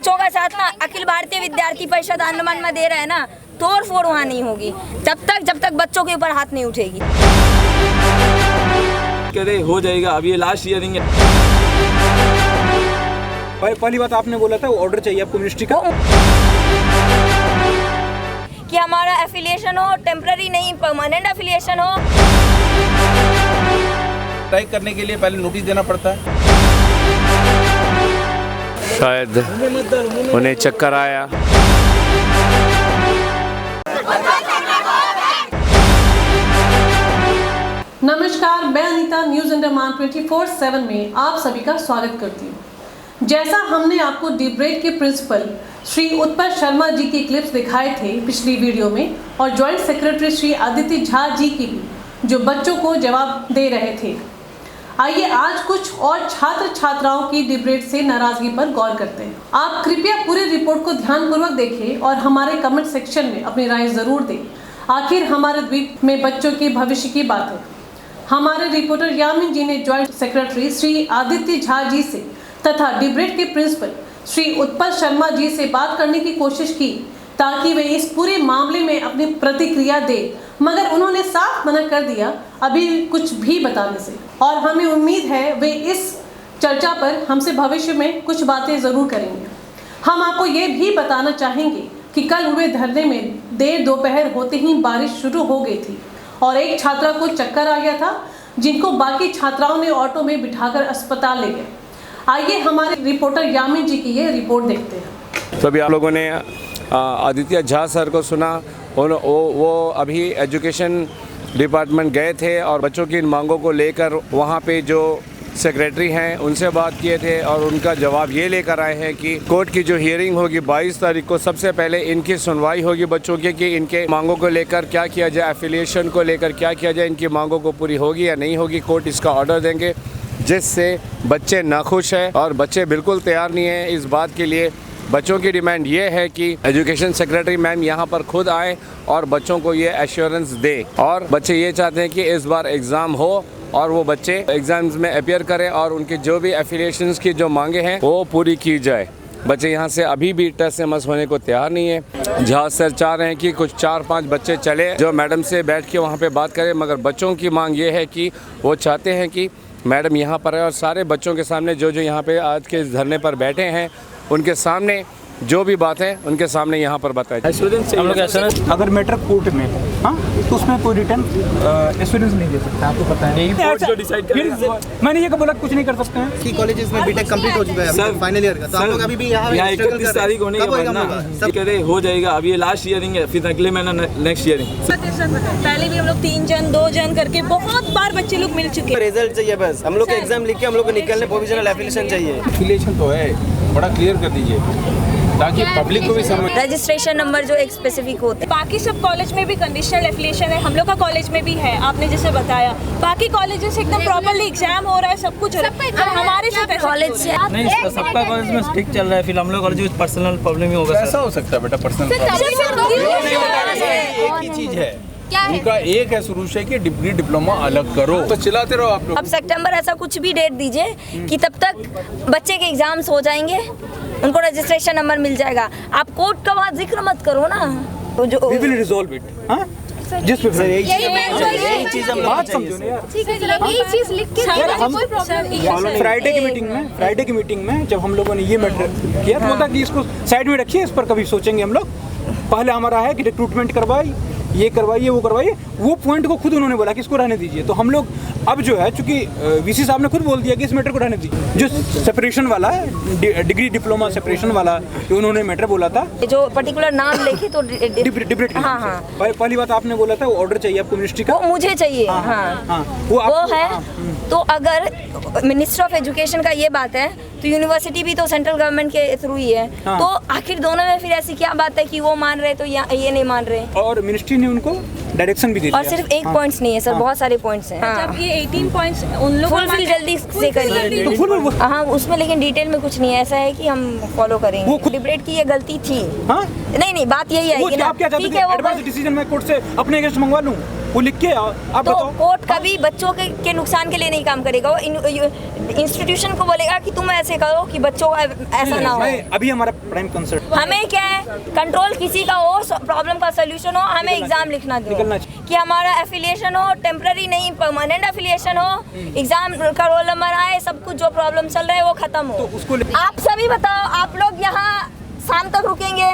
बच्चों का साथ ना अखिल भारतीय विद्यार्थी परिषद अंडमान में दे रहे हैं ना, तोड़ फोड़ वहाँ नहीं होगी जब तक बच्चों के ऊपर हाथ नहीं उठेगी। कहते हो जाएगा, अब ये लास्ट ईयरिंग है। पहली बात आपने बोला था ऑर्डर चाहिए आपको मिनिस्ट्री का कि हमारा एफिलिएशन हो, टेम्पररी नहीं परमानेंट एफिलिएशन हो। स्ट्राइक करने के लिए पहले नोटिस देना पड़ता है। शायद उन्हें चक्कर आया। नमस्कार, मैं अनीता न्यूज अंडमान 24/7 में आप सभी का स्वागत करती हूँ। जैसा हमने आपको डीब्रेड के प्रिंसिपल श्री उत्पल शर्मा जी के क्लिप्स दिखाए थे पिछली वीडियो में, और जॉइंट सेक्रेटरी श्री आदित्य झा जी की भी, जो बच्चों को जवाब दे रहे थे। आइए आज कुछ और छात्र छात्राओं की डीब्रेड से नाराजगी पर गौर करते हैं। आप कृपया पूरी रिपोर्ट को ध्यानपूर्वक देखें और हमारे कमेंट सेक्शन में अपनी राय जरूर दें। आखिर हमारे द्वीप में बच्चों के भविष्य की बात है। हमारे रिपोर्टर यामिन जी ने जॉइंट सेक्रेटरी श्री आदित्य झा जी से तथा डीब्रेड के प्रिंसिपल श्री उत्पल शर्मा जी से बात करने की कोशिश की ताकि वे इस पूरे मामले में अपनी प्रतिक्रिया दे, मगर उन्होंने साफ मना कर दिया अभी कुछ भी बताने से। और हमें उम्मीद है वे इस चर्चा पर हमसे भविष्य में कुछ बातें जरूर करेंगे। हम आपको ये भी बताना चाहेंगे कि कल हुए धरने में देर दोपहर होते ही बारिश शुरू हो गई थी और एक छात्रा को चक्कर आ गया था, जिनको बाकी छात्राओं ने ऑटो में बिठाकर अस्पताल ले गए। आइए हमारे रिपोर्टर यामिन जी की ये रिपोर्ट देखते हैं। तो अभी आप लोगों ने आदित्य झा सर को सुना। वो अभी एजुकेशन डिपार्टमेंट गए थे और बच्चों की इन मांगों को लेकर वहाँ पे जो सेक्रेटरी हैं उनसे बात किए थे, और उनका जवाब ये लेकर आए हैं कि कोर्ट की जो हियरिंग होगी 22 तारीख को, सबसे पहले इनकी सुनवाई होगी बच्चों की कि इनके मांगों को लेकर क्या किया जाए, एफिलिएशन को लेकर क्या किया जाए, इनकी मांगों को पूरी होगी या नहीं होगी। कोर्ट इसका ऑर्डर देंगे, जिससे बच्चे नाखुश हैं और बच्चे बिल्कुल तैयार नहीं हैं इस बात के लिए। बच्चों की डिमांड ये है कि एजुकेशन सेक्रेटरी मैम यहाँ पर खुद आए और बच्चों को ये एश्योरेंस दे, और बच्चे ये चाहते हैं कि इस बार एग्ज़ाम हो और वो बच्चे एग्ज़ाम्स में अपीयर करें और उनकी जो भी एफिलिएशंस की जो मांगे हैं वो पूरी की जाए। बच्चे यहाँ से अभी भी टेस्ट से मस होने को तैयार नहीं है। झा सर चाह रहे हैं कि कुछ 4-5 बच्चे चले जो मैडम से बैठ के वहाँ पे बात करें, मगर बच्चों की मांग ये है कि वो चाहते हैं कि मैडम यहाँ पर है और सारे बच्चों के सामने जो यहाँ पे आज के इस धरने पर बैठे हैं उनके सामने जो भी बात है उनके सामने यहाँ पर बताएं। हम लोग ऐसा अगर मैटर कोर्ट में हाँ तो उसमें कोई रिटर्न एश्योरेंस नहीं दे सकता, आपको पता है। कोर्ट जो डिसाइड करेगा। मैंने ये बोला कुछ नहीं कर सकते हैं कि कॉलेजेस में बीटेक कंप्लीट हो चुका है सर, फाइनल ईयर का, तो आप लोग अभी भी यहाँ 31 तारीख होने के बाद ना कहते हो जाएगा, अब ये लास्ट ईयरिंग है, फिर अगले महीना नेक्स्ट ईयरिंग। पहले भी हम लोग 3 जन 2 जन करके बहुत बार बच्चे लोग मिल चुके हैं। रिजल्ट चाहिए बस, हम लोग को एग्जाम लिख के हम लोग को निकलने प्रोविजनल एफिलिएशन चाहिए। एफिलिएशन तो है, बड़ा क्लियर कर दीजिए ताकि पब्लिक को भी समझ। रजिस्ट्रेशन नंबर जो एक स्पेसिफिक होते हैं। बाकी सब कॉलेज में भी कंडीशनल एफिलिएशन है, हम लोग का कॉलेज में भी है, आपने जैसे बताया। बाकी कॉलेजेस एकदम प्रॉपर्ली एग्जाम हो रहा है, सब कुछ हो रहा है, और हमारे साथ कॉलेज से नहीं, सबका कॉलेज में स्ट्रिक्ट चल रहा है। फिर हम लोग कॉलेज में पर्सनल प्रॉब्लम ही होगा। ऐसा हो सकता है बेटा, पर्सनल एक ही चीज है उनका, एक है शुरू से कि डिग्री डिप्लोमा अलग करो, तो चलाते रहो आप लोग। अब सितंबर ऐसा कुछ भी डेट दीजिए कि तब तक बच्चे के एग्जाम्स हो जाएंगे, उनको रजिस्ट्रेशन नंबर मिल जाएगा। आप कोर्ट का बात जिक्र मत करो ना, तो जो वी विल रिजॉल्व इट। हाँ जिस पे यही चीज हम बात समझो ना यार। ठीक है, चलो यही चीज लिख के फ्राइडे की मीटिंग में जब हम लोगों ने ये मैटर किया तो बोलता कि इसको साइड में रखिए, इस पर कभी सोचेंगे हम लोग। पहले हमारा है कि रिक्रूटमेंट करवाई, ये करवाइए वो करवाइए, वो पॉइंट को खुद उन्होंने बोला कि इसको रहने दीजिए। तो हम लोग अब जो है, चूंकि वीसी साहब ने खुद बोल दिया कि इस मैटर को रहने दीजिए, जो सेपरेशन वाला डिग्री डिप्लोमा सेपरेशन वाला जो उन्होंने मैटर बोला था, जो पर्टिकुलर नाम लेके तो डिबेट। हाँ। पहली बात आपने बोला था ऑर्डर चाहिए आपको मिनिस्ट्री का, वो मुझे चाहिए। हाँ। वो है। तो अगर मिनिस्टर ऑफ एजुकेशन का ये बात है तो यूनिवर्सिटी भी तो सेंट्रल गवर्नमेंट के थ्रू ही है। तो आखिर दोनों में फिर ऐसी क्या बात है कि वो मान रहे तो ये नहीं मान रहे। और मिनिस्ट्री ने उनको डायरेक्शन भी दी। और सिर्फ एक पॉइंट्स नहीं है सर, बहुत सारे पॉइंट्स हैं। जब ये 18 पॉइंट्स उन लोगों फुलफिल जल्दी से करिए। हाँ, उसमें लेकिन डिटेल में कुछ नहीं है। ऐसा है कि हम फॉलो करेंगे। डिबेट की ये गलती थी। नहीं, बात यही है। आप क्या चाहते थे? एडवांस डिसीजन मैं कोर्ट से अपने अगेंस्ट मंगवा लूं? वो लिख के आप तो बताओ। कोर्ट कभी बच्चों के नुकसान के लिए नहीं काम करेगा, वो इंस्टीट्यूशन को बोलेगा कि तुम ऐसे करो कि बच्चों का ऐसा ना हो। अभी हमारा प्राइम कंसर्न हमें क्या है, कंट्रोल किसी का हो, प्रॉब्लम का सोल्यूशन हो, हमें एग्जाम लिखना दो कि हमारा एफिलिएशन हो, टेम्पररी नहीं परमानेंट एफिलिएशन हो, एग्जाम का रोल नंबर आए, सब कुछ जो प्रॉब्लम चल रहा है वो खत्म हो। आप सभी बताओ, आप लोग यहाँ शाम तक रुकेंगे?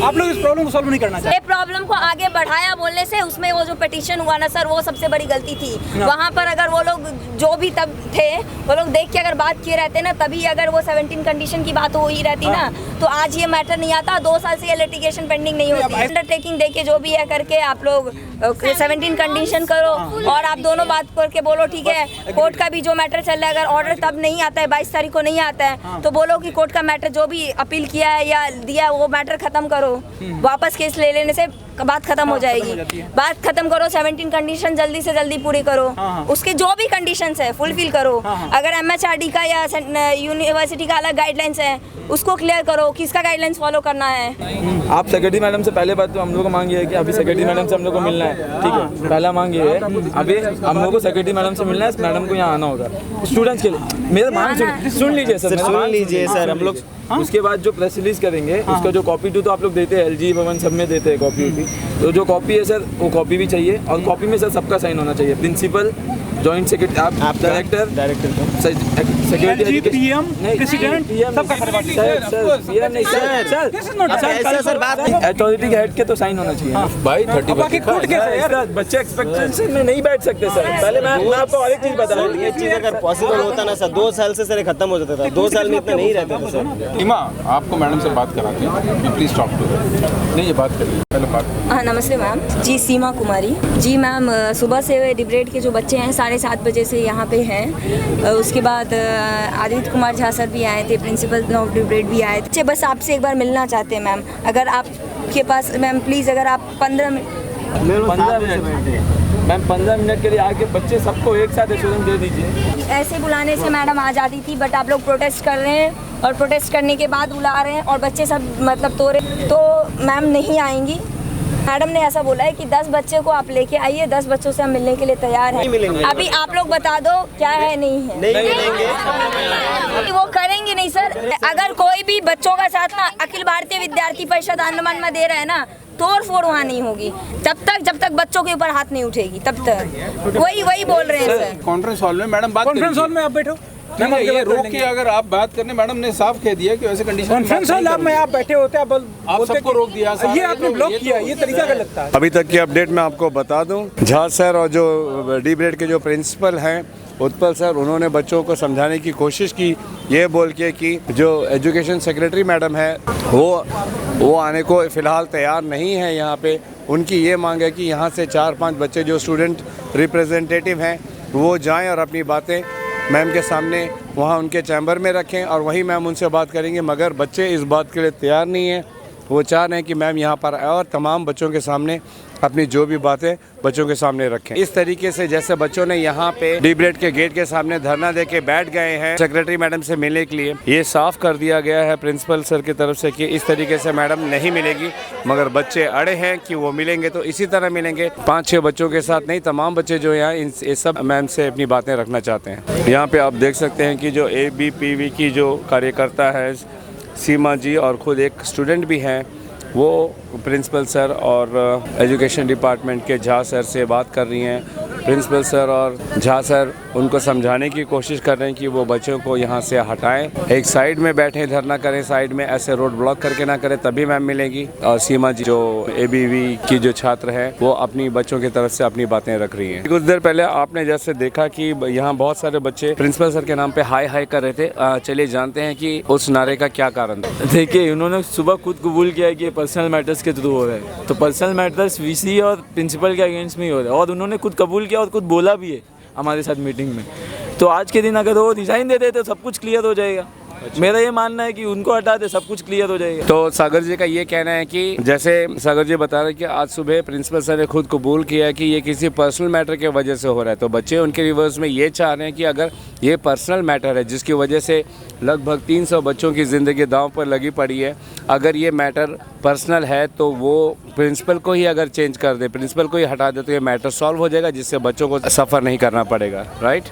आप लोग इस प्रॉब्लम को सॉल्व नहीं करना चाहते? ये प्रॉब्लम को आगे बढ़ाया बोलने से, उसमें वो जो पिटीशन हुआ ना सर, वो सबसे बड़ी गलती थी। वहाँ पर अगर वो लोग जो भी तब थे, वो लोग देख के अगर बात किए रहते ना, तभी अगर वो 17 कंडीशन की बात हो ही रहती ना, तो आज ये मैटर नहीं आता, 2 साल से ये लिटिगेशन पेंडिंग नहीं होती। अंडरटेकिंग दे के जो भी है करके आप लोग 17 कंडीशन करो, और आप दोनों बात करके बोलो ठीक है, कोर्ट का भी जो मैटर चल रहा है, अगर ऑर्डर तब नहीं आता है, 22 तारीख को नहीं आता है, तो बोलो कि कोर्ट का मैटर जो भी अपील किया है या दिया वो मैटर खत्म करो। वापस केस ले लेने से बात खत्म हो जाएगी। बात खत्म करो, 17 कंडीशन जल्दी से जल्दी पूरी करो, उसके जो भी कंडीशंस है फुलफिल करो। अगर MHRD का या यूनिवर्सिटी का अलग गाइडलाइंस है, उसको क्लियर करो, किसका गाइडलाइंस फॉलो करना है। आप सेक्रेटरी मैडम से पहले बात तो हम लोग को मांगी है कि अभी सेक्रेटरी मैडम से हम लोग को मिलना है, ठीक है, पहला मांग ये है, अभी हम लोग को सेक्रेटरी मैडम से मिलना है, मैडम को यहाँ आना होगा स्टूडेंट्स के लिए। मेरा मांग सुन लीजिए सर, सुन लीजिए सर, हम लोग उसके बाद जो प्रेस रिलीज करेंगे उसका जो कॉपी तो आप लोग देते हैं, LG भवन सब में देते हैं कॉपी वॉपी, तो जो कॉपी है सर वो कॉपी भी चाहिए, और कॉपी में सर सबका साइन होना चाहिए, प्रिंसिपल, जॉइंट सेक्रेटरी, आप डायरेक्टर, सेक्रेटरी, PM, प्रेसिडेंट, सबका अथॉरिटी के हेड के तो साइन होना चाहिए भाई 30 बाकी कोर्ट केस है यार। बच्चे एक्सपेक्टेशन में नहीं बैठ सकते सर। पहले मैं आपको और एक चीज बता रहा हूँ, ये चीज अगर पॉसिबल होता ना सर, 2 साल से सर खत्म हो जाता था, 2 साल में इतना नहीं रहता था सर। टीमा आपको मैडम से बात कराते हैं, प्लीज टॉक टू नहीं, ये बात करिए पहले बात। हाँ नमस्ते मैम जी, सीमा कुमारी जी। मैम सुबह से डिब्रेड के जो बच्चे हैं 7:30 बजे से यहाँ पे हैं, उसके बाद आदित्य कुमार झा सर भी आए थे, प्रिंसिपल ऑफ डिब्रेड भी आए थे। बस आपसे एक बार मिलना चाहते हैं मैम, अगर आपके पास मैम प्लीज़, अगर आप 15 मिनट मैम 15 मिनट के लिए आके बच्चे सबको एक साथ एश्योरेंस दे दीजिए। ऐसे बुलाने से मैडम आ जाती थी, बट आप लोग प्रोटेस्ट कर रहे हैं, और प्रोटेस्ट करने के बाद बुला रहे हैं, और बच्चे सब मतलब तो मैम नहीं आएंगी। मैडम ने ऐसा बोला है कि 10 बच्चे को आप लेके आइए, 10 बच्चों से हम मिलने के लिए तैयार हैं। अभी आप लोग बता दो क्या है, नहीं है। नहीं मिलेंगे, वो करेंगे नहीं सर। अगर कोई भी बच्चों का साथ ना अखिल भारतीय विद्यार्थी परिषद अंडमान में दे रहा है ना, तोड़ फोड़ वहाँ नहीं होगी जब तक बच्चों के ऊपर हाथ नहीं उठेगी, तब तक वही बोल रहे हैं सर। कॉन्फ्रेंस हॉल में मैडम बात, कॉन्फ्रेंस हॉल में आप बैठो, मैम ये रोक के अगर आप बात करने, मैडम ने साफ कह दिया कि वैसे कंडीशन कॉन्फ्रेंस हॉल में आप बैठे होते हैं, आप सबको रोक दिया, ये आपने ब्लॉक किया, ये तरीका गलत था। अभी तक की अपडेट मैं आपको बता दूं, झा सर और जो डिब्रेड के जो प्रिंसिपल हैं उत्पल सर, उन्होंने बच्चों को समझाने की कोशिश की, ये बोल के कि जो एजुकेशन सेक्रेटरी मैडम है वो आने को फ़िलहाल तैयार नहीं है यहाँ पे। उनकी ये मांग है कि यहाँ से 4-5 बच्चे जो स्टूडेंट रिप्रेजेंटेटिव हैं वो जाएं और अपनी बातें मैम के सामने वहाँ उनके चैम्बर में रखें, और वहीं मैम उनसे बात करेंगे। मगर बच्चे इस बात के लिए तैयार नहीं हैं, वो चाह रहे हैं कि मैम यहाँ पर आए और तमाम बच्चों के सामने अपनी जो भी बातें बच्चों के सामने रखें। इस तरीके से जैसे बच्चों ने यहाँ पे डिब्रेड के गेट के सामने धरना दे के बैठ गए हैं सेक्रेटरी मैडम से मिलने के लिए, ये साफ कर दिया गया है प्रिंसिपल सर की तरफ से कि इस तरीके से मैडम नहीं मिलेगी। मगर बच्चे अड़े हैं कि वो मिलेंगे तो इसी तरह मिलेंगे, 5-6 बच्चों के साथ नहीं, तमाम बच्चे जो यहाँ इन सब मैम से अपनी बातें रखना चाहते हैं। यहाँ पे आप देख सकते हैं कि जो ABPV की जो कार्यकर्ता है सीमा जी, और ख़ुद एक स्टूडेंट भी हैं, वो प्रिंसिपल सर और एजुकेशन डिपार्टमेंट के झा सर से बात कर रही हैं। प्रिंसिपल सर और झा सर उनको समझाने की कोशिश कर रहे हैं कि वो बच्चों को यहाँ से हटाएं, एक साइड में बैठें, धरना करें, साइड में ऐसे रोड ब्लॉक करके ना करें, तभी मैम मिलेगी। और सीमा जी जो ABV की जो छात्र है वो अपनी बच्चों की तरफ से अपनी बातें रख रही हैं। कुछ देर पहले आपने जैसे देखा कि यहाँ बहुत सारे बच्चे प्रिंसिपल सर के नाम पे हाय हाय कर रहे थे। चलिए जानते हैं कि उस नारे का क्या कारण था। देखिए, उन्होंने सुबह खुद कबूल किया है कि पर्सनल मैटर्स के थ्रू हो रहा है, तो पर्सनल मैटर्स VC और प्रिंसिपल के अगेंस्ट में ही हो रहा है, और उन्होंने खुद कबूल किया और खुद बोला भी है हमारे साथ मीटिंग में। तो आज के दिन अगर वो रिजाइन दे देते तो सब कुछ क्लियर हो जाएगा। मेरा ये मानना है कि उनको हटा दे, सब कुछ क्लियर हो जाएगा। तो सागर जी का ये कहना है कि जैसे सागर जी बता रहे हैं कि आज सुबह प्रिंसिपल सर ने खुद कबूल किया है कि ये किसी पर्सनल मैटर की वजह से हो रहा है, तो बच्चे उनके रिवर्स में ये चाह रहे हैं कि अगर ये पर्सनल मैटर है जिसकी वजह से लगभग 300 बच्चों की ज़िंदगी दांव पर लगी पड़ी है, अगर ये मैटर पर्सनल है तो वो प्रिंसिपल को ही अगर चेंज कर दे, प्रिंसिपल को ही हटा दे, तो ये मैटर सॉल्व हो जाएगा, जिससे बच्चों को सफ़र नहीं करना पड़ेगा। राइट।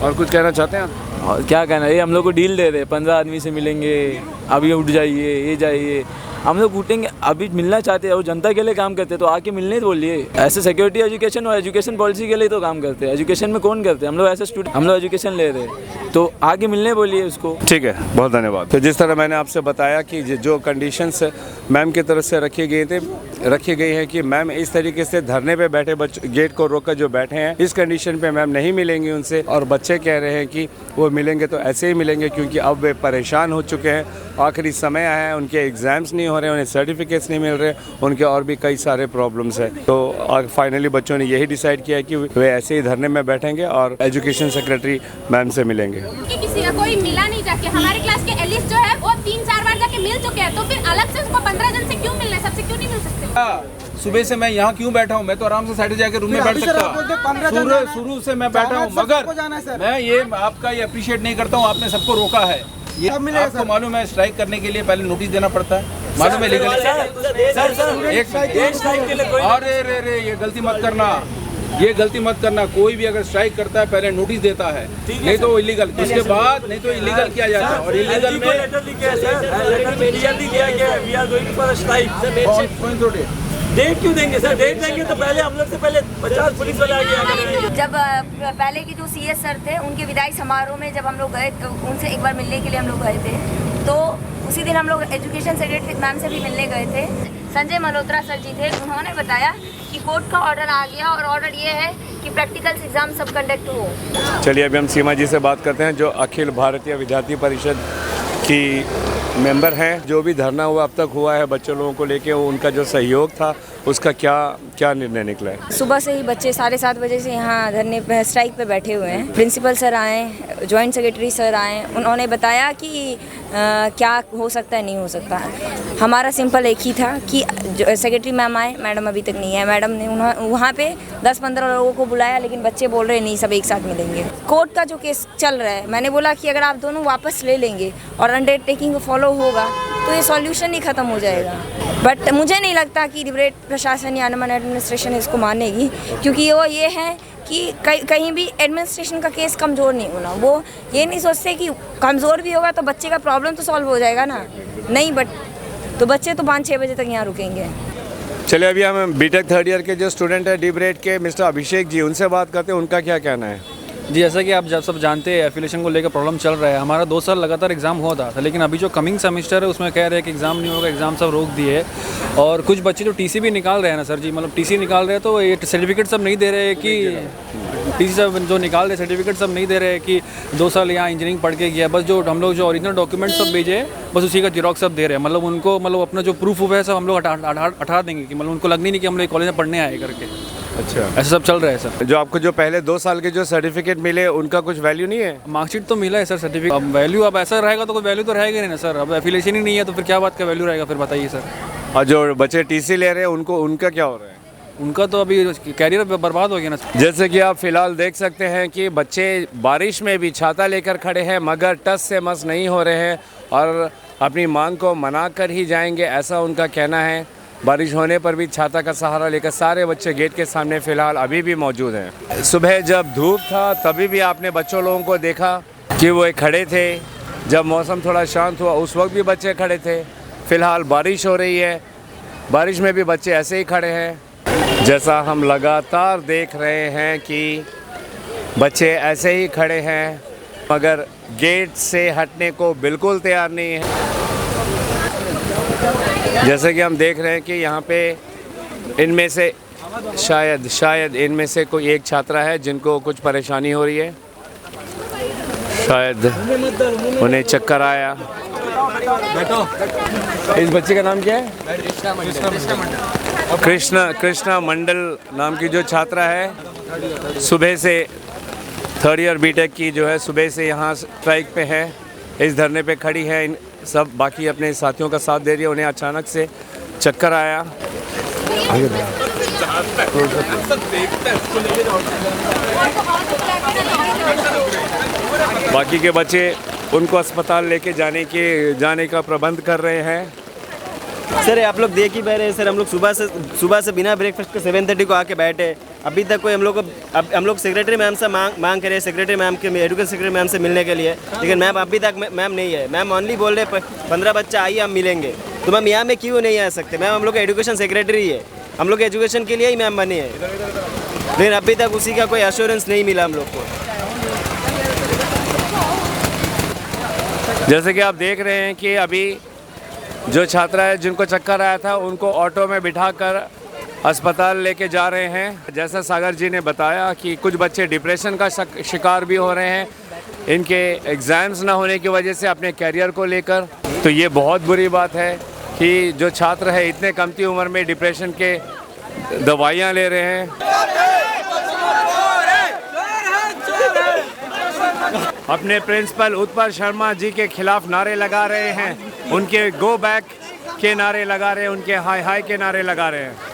और कुछ कहना चाहते हैं आप? और क्या कहना है, ये हम लोग को डील दे रहे, 15 आदमी से मिलेंगे, अभी उठ जाइए, ये जाइए, हम लोग उठेंगे, अभी मिलना चाहते हैं और जनता के लिए काम करते हैं तो आके मिलने ही बोलिए। ऐसे सिक्योरिटी एजुकेशन और एजुकेशन पॉलिसी के लिए तो काम करते हैं, एजुकेशन में कौन करते हैं, हम लोग ऐसे स्टूडेंट, हम लोग एजुकेशन ले रहे हैं तो आगे मिलने बोलिए उसको। ठीक है, बहुत धन्यवाद। तो जिस तरह मैंने आपसे बताया कि जो कंडीशंस मैम की तरफ से रखी गई हैं कि मैम इस तरीके से धरने पे बैठे बच्चों गेट को रोककर जो बैठे हैं, इस कंडीशन पे मैम नहीं मिलेंगी उनसे, और बच्चे कह रहे हैं कि वो मिलेंगे तो ऐसे ही मिलेंगे क्योंकि अब वे परेशान हो चुके हैं, आखिरी समय आया है, उनके एग्ज़ाम्स नहीं हो रहे, उन्हें सर्टिफिकेट्स नहीं मिल रहे, उनके और भी कई सारे प्रॉब्लम्स हैं। तो फाइनली बच्चों ने यही डिसाइड किया कि वे ऐसे ही धरने में बैठेंगे और एजुकेशन सेक्रेटरी मैम से मिलेंगे। किसी का कोई मिला नहीं जाके, हमारे क्लास के एलिस जो है वो 3-4 बार जाके मिल चुके हैं, तो फिर अलग से उसको 15 जन से क्यों मिलना है, सबसे क्यों नहीं मिल सकते? सुबह से मैं यहाँ क्यों बैठा हूँ, मैं तो आराम से साइड जाके रूम में बैठ सकता। शुरू से मैं बैठा हूँ, मगर मैं ये आपका ये अप्रिशिएट नहीं करता हूँ, आपने सबको रोका है। ये आपको मालूम है स्ट्राइक करने के लिए पहले नोटिस देना पड़ता है, मालूम है लीगल। अरे ये गलती मत करना, ये गलती मत करना। कोई भी अगर स्ट्राइक करता है पहले नोटिस देता है, नहीं तो इलीगल, इसके बाद नहीं तो इलीगल किया जाता है। और इलीगल में डेट क्यों देंगे सर? डेट देंगे तो पहले हम लोग से पहले 50 पुलिस वाले आ गए। जब पहले के जो सीएस सर थे उनके विदाई समारोह में जब हम लोग गए, उनसे एक बार मिलने के लिए हम लोग गए थे, तो उसी दिन हम लोग एजुकेशन सेक्रेटरी मैम से भी मिलने गए थे। संजय मल्होत्रा सर जी थे, उन्होंने बताया कि कोर्ट का ऑर्डर आ गया और ऑर्डर ये है कि प्रैक्टिकल एग्जाम सब कंडक्ट हो। चलिए अभी हम सीमा जी से बात करते हैं, जो अखिल भारतीय विद्यार्थी परिषद की मेंबर हैं। जो भी धरना हुआ अब तक हुआ है बच्चों लोगों को लेके, वो उनका जो सहयोग था उसका क्या निर्णय निकला है? सुबह से ही बच्चे 7:30 बजे से यहाँ धरने पे स्ट्राइक पे बैठे हुए हैं। प्रिंसिपल सर आए, जॉइंट सेक्रेटरी सर आए, उन्होंने बताया कि क्या हो सकता है, नहीं हो सकता। हमारा सिंपल एक ही था कि सेक्रेटरी मैम आए, मैडम अभी तक नहीं है। मैडम ने वहाँ पे 10-15 लोगों को बुलाया, लेकिन बच्चे बोल रहे नहीं सब एक साथ मिलेंगे। कोर्ट का जो केस चल रहा है, मैंने बोला कि अगर आप दोनों वापस ले लेंगे और अंडरटेकिंग फॉलो होगा तो ये सॉल्यूशन ही ख़त्म हो जाएगा। बट मुझे नहीं लगता कि डिबरेट प्रशासन या अनमन एडमिनिस्ट्रेशन इसको मानेगी, क्योंकि वो ये है कि कहीं भी एडमिनिस्ट्रेशन का केस कमज़ोर नहीं होना। वो ये नहीं सोचते कि कमज़ोर भी होगा तो बच्चे का प्रॉब्लम तो सॉल्व हो जाएगा ना, नहीं, बट तो बच्चे तो 5-6 बजे तक यहाँ रुकेंगे। चलिए अभी हम बीटेक 3rd ईयर के जो स्टूडेंट हैं डिबरेट के, मिस्टर अभिषेक जी, उनसे बात करते हैं, उनका क्या कहना है। जी, जैसा कि आप सब जानते हैं एफिलेशन को लेकर प्रॉब्लम चल रहा है। हमारा 2 साल लगातार एग्ज़ाम हुआ था, लेकिन अभी जो कमिंग सेमेस्टर है उसमें कह रहे हैं कि एग्ज़ाम नहीं होगा, एग्ज़ाम सब रोक दिए। और कुछ बच्चे जो टीसी भी निकाल रहे हैं ना सर जी, मतलब टीसी निकाल रहे हैं तो ये सर्टिफिकेट सब नहीं दे रहे हैं कि टीसी सब जो निकाल रहे सर्टिफिकेट सब नहीं दे रहे हैं कि 2 साल यहाँ इंजीनियरिंग पढ़ के किया। बस जो हम लोग जो ओरिजिनल डॉक्यूमेंट सब भेजे बस उसी का जिरॉक्स सब दे रहे हैं। मतलब उनको मतलब अपना जो प्रूफ है सब हम लोग हटा देंगे कि मतलब उनको लगनी नहीं कि हम लोग कॉलेज में पढ़ने आए करके। अच्छा, ऐसा सब चल रहा है सर। जो आपको जो पहले 2 साल के जो सर्टिफिकेट मिले उनका कुछ वैल्यू नहीं है? मार्कशीट तो मिला है सर, सर्टिफिकेट अब वैल्यू अब ऐसा रहेगा तो कोई वैल्यू तो रहेगा नहीं ना सर। अब एफिलिएशन ही नहीं है तो फिर क्या बात का वैल्यू रहेगा, फिर बताइए सर। और जो बच्चे टीसी ले रहे हैं उनका क्या हो रहा है? उनका तो अभी कैरियर बर्बाद हो गया ना। जैसे कि आप फिलहाल देख सकते हैं कि बच्चे बारिश में भी छाता लेकर खड़े हैं, मगर टस से मस नहीं हो रहे हैं और अपनी मांग को मना कर ही जाएंगे, ऐसा उनका कहना है। बारिश होने पर भी छाता का सहारा लेकर सारे बच्चे गेट के सामने फ़िलहाल अभी भी मौजूद हैं। सुबह जब धूप था तभी भी आपने बच्चों लोगों को देखा कि वो खड़े थे। जब मौसम थोड़ा शांत हुआ उस वक्त भी बच्चे खड़े थे। फ़िलहाल बारिश हो रही है, बारिश में भी बच्चे ऐसे ही खड़े हैं। जैसा हम लगातार देख रहे हैं कि बच्चे ऐसे ही खड़े हैं, मगर गेट से हटने को बिल्कुल तैयार नहीं है। जैसे कि हम देख रहे हैं कि यहाँ पे इनमें से शायद इनमें से कोई एक छात्रा है जिनको कुछ परेशानी हो रही है, शायद उन्हें चक्कर आया। इस बच्चे का नाम क्या है? कृष्णा मंडल नाम की जो छात्रा है, सुबह से 3rd ईयर बीटेक की जो है सुबह से यहाँ स्ट्राइक पे है। इस धरने पे खड़ी है। इन सब बाकी अपने साथियों का साथ दे रही है। उन्हें अचानक से चक्कर आया। बाकी के बच्चे उनको अस्पताल लेके जाने का प्रबंध कर रहे हैं। सर आप लोग देख ही रहे हैं सर, हम लोग सुबह से बिना ब्रेकफास्ट के 7:30 को आके बैठे। अभी तक कोई हम लोग सेक्रेटरी मैम से मांग करें, सेक्रेटरी मैम के एजुकेशन सेक्रेटरी मैम से मिलने के लिए, लेकिन मैम अभी तक मैम नहीं है। मैम ओनली बोल रहे 15 बच्चा आइए हम मिलेंगे। तो मैम यहाँ में क्यों नहीं आ सकते? मैम हम लोग का एजुकेशन सेक्रेटरी है, हम लोग एजुकेशन के लिए ही मैम बनी है, लेकिन अभी तक उसी का कोई एश्योरेंस नहीं मिला हम लोग को। जैसे कि आप देख रहे हैं कि अभी जो छात्रा है जिनको चक्कर आया था उनको ऑटो में बिठाकर अस्पताल लेके जा रहे हैं। जैसा सागर जी ने बताया कि कुछ बच्चे डिप्रेशन का शिकार भी हो रहे हैं इनके एग्ज़ाम्स ना होने की वजह से अपने कैरियर को लेकर। तो ये बहुत बुरी बात है कि जो छात्र है इतने कमती उम्र में डिप्रेशन के दवाइयाँ ले रहे हैं। अपने प्रिंसिपल उत्पल शर्मा जी के खिलाफ नारे लगा रहे हैं, उनके गो बैक के नारे लगा रहे हैं, उनके हाय हाय के नारे लगा रहे हैं।